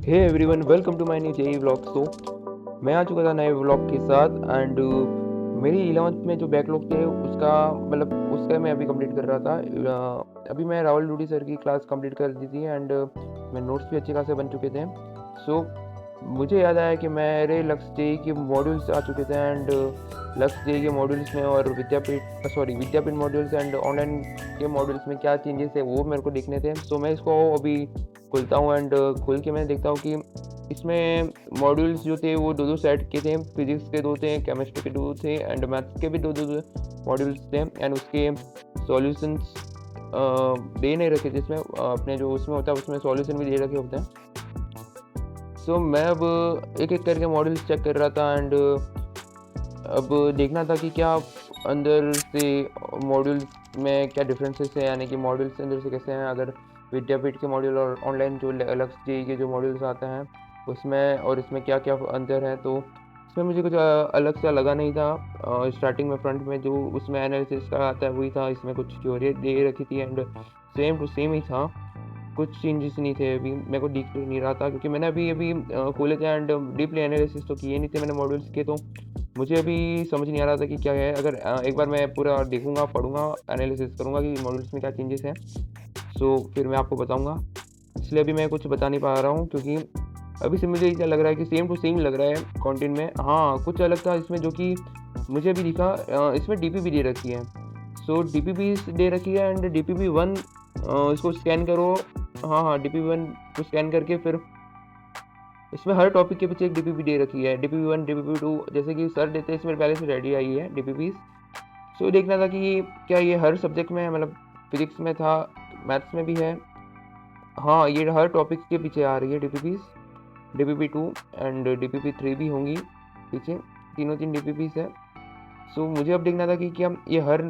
Hey everyone, welcome to my new JEE vlog. मैं आ चुका था नए व्लॉग के साथ एंड मेरी 11th में जो बैकलॉग थे उसका उसका मैं अभी कंप्लीट कर रहा था। अभी मैं राहुल डूडी सर की क्लास कंप्लीट कर दी थी एंड मेरे नोट्स भी अच्छे खासे बन चुके थे। सो मुझे याद आया कि मेरे लक्ष्य जेई के मॉड्यूल्स आ चुके थे एंड लक्ष्य जेई के मॉड्यूल्स में और विद्यापीठ मॉड्यूल्स एंड ऑनलाइन के मॉड्यूल्स में क्या चेंजेस है वो मेरे को देखने थे। सो मैं इसको अभी खुलता हूँ एंड खोल के मैं देखता हूँ कि इसमें मॉड्यूल्स जो थे वो दो दो सेट के थे। फिजिक्स के दो थे, केमिस्ट्री के दो थे एंड मैथ्स के भी दो दो मॉड्यूल्स थे एंड उसके सॉल्यूशंस दे नहीं रखे थे। इसमें अपने जो उसमें होता है उसमें सॉल्यूशन भी दे रखे होते हैं। सो मैं अब एक एक करके मॉड्यूल्स चेक कर रहा था एंड अब देखना था कि क्या अंदर से मॉड्यूल्स में क्या डिफरेंसेस है, यानी कि मॉड्यूल्स अंदर से कैसे हैं। अगर विद्यापीठ के मॉड्यूल और ऑनलाइन जो अलग जेई के जो मॉड्यूल्स आते हैं उसमें और इसमें क्या क्या अंतर है, तो इसमें मुझे कुछ अलग सा लगा नहीं था। स्टार्टिंग में फ्रंट में जो उसमें एनालिसिस का आता है वही था, इसमें कुछ थ्योरी दे रखी थी एंड सेम टू सेम ही था, कुछ चेंजेस नहीं थे। अभी मेरे को दिख नहीं रहा था क्योंकि मैंने अभी अभी खोले थे एंड डीपली एनालिसिस तो किए नहीं थे मैंने मॉड्यूल्स के, तो मुझे अभी समझ नहीं आ रहा था कि क्या है। अगर एक बार मैं पूरा देखूंगा, पढ़ूंगा, एनालिसिस करूंगा कि मॉड्यूल्स में क्या चेंजेस हैं, सो फिर मैं आपको बताऊंगा। इसलिए अभी मैं कुछ बता नहीं पा रहा हूँ क्योंकि अभी से मुझे क्या लग रहा है कि सेम टू सेम लग रहा है कंटेंट में। हाँ, कुछ अलग था इसमें जो कि मुझे अभी दिखा। इसमें डीपीपी दे रखी है। सो डीपीपी दे रखी है एंड डीपीपी वन इसको स्कैन करो। हाँ हाँ, डीपीपी वन को स्कैन करके फिर इसमें हर टॉपिक के पीछे एक डीपीपी दे रखी है। डीपीपी वन, डीपीपी टू, जैसे कि सर देते हैं इसमें पहले से रेडी आई है डीपीपी। सो देखना था कि क्या ये हर सब्जेक्ट में है, मतलब फिजिक्स में था, मैथ्स में भी है। हाँ, ये हर टॉपिक के पीछे आ रही है DPPs. DPP two and DPP three भी होंगी पीछे, तीनों तीन डीपीपीज है। सो मुझे अब देखना था कि क्या ये हर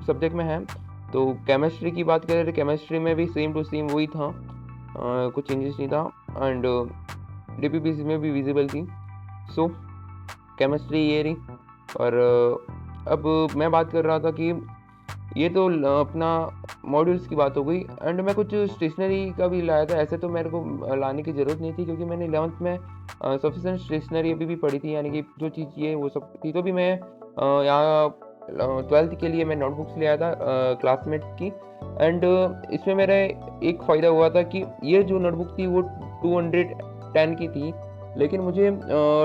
सब्जेक्ट में है। तो केमिस्ट्री की बात करें तो केमिस्ट्री में भी सेम टू सेम वही था, कुछ चेंजेस नहीं था एंड डीपीपी में भी विजिबल थी। सो केमिस्ट्री ये रही। और अब मैं बात कर रहा था कि ये तो अपना मॉड्यूल्स की बात हो गई एंड मैं कुछ स्टेशनरी का भी लाया था। ऐसे तो मेरे को लाने की ज़रूरत नहीं थी क्योंकि मैंने 11th में सफिशेंट स्टेशनरी अभी भी पढ़ी थी, यानी कि जो चीज़ ये वो सब थी। तो भी मैं यहाँ 12th के लिए मैं नोटबुक्स ले आया था क्लासमेट की एंड इसमें मेरा एक फ़ायदा हुआ था कि ये जो नोटबुक थी वो 210 की थी, लेकिन मुझे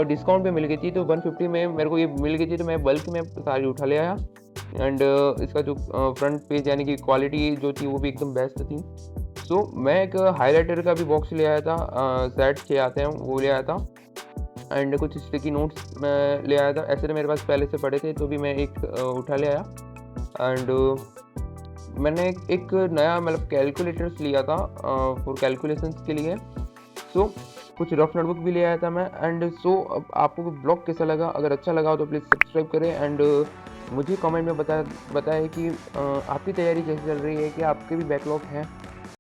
डिस्काउंट पे मिल गई थी। तो 150 में मेरे को ये मिल गई थी, तो मैं बल्क में सारी उठा ले आया एंड इसका जो फ्रंट पेज यानी कि क्वालिटी जो थी वो भी एकदम बेस्ट थी। सो मैं एक हाइलाइटर का भी बॉक्स ले आया था, सेट 6 आते हैं वो ले आया था एंड कुछ स्टिकी नोट्स मैं ले आया था। ऐसे तो मेरे पास पहले से पड़े थे तो भी मैं एक उठा ले आया एंड मैंने एक नया मतलब कैलकुलेटर्स लिया था फॉर कैलकुलेशंस के लिए। सो कुछ रफ नोटबुक भी ले आया था मैं एंड सो अब आपको ब्लॉग कैसा लगा, अगर अच्छा लगा हो तो प्लीज़ सब्सक्राइब करें एंड मुझे कमेंट में बताएं कि आपकी तैयारी कैसी चल रही है, कि आपके भी बैकलॉग हैं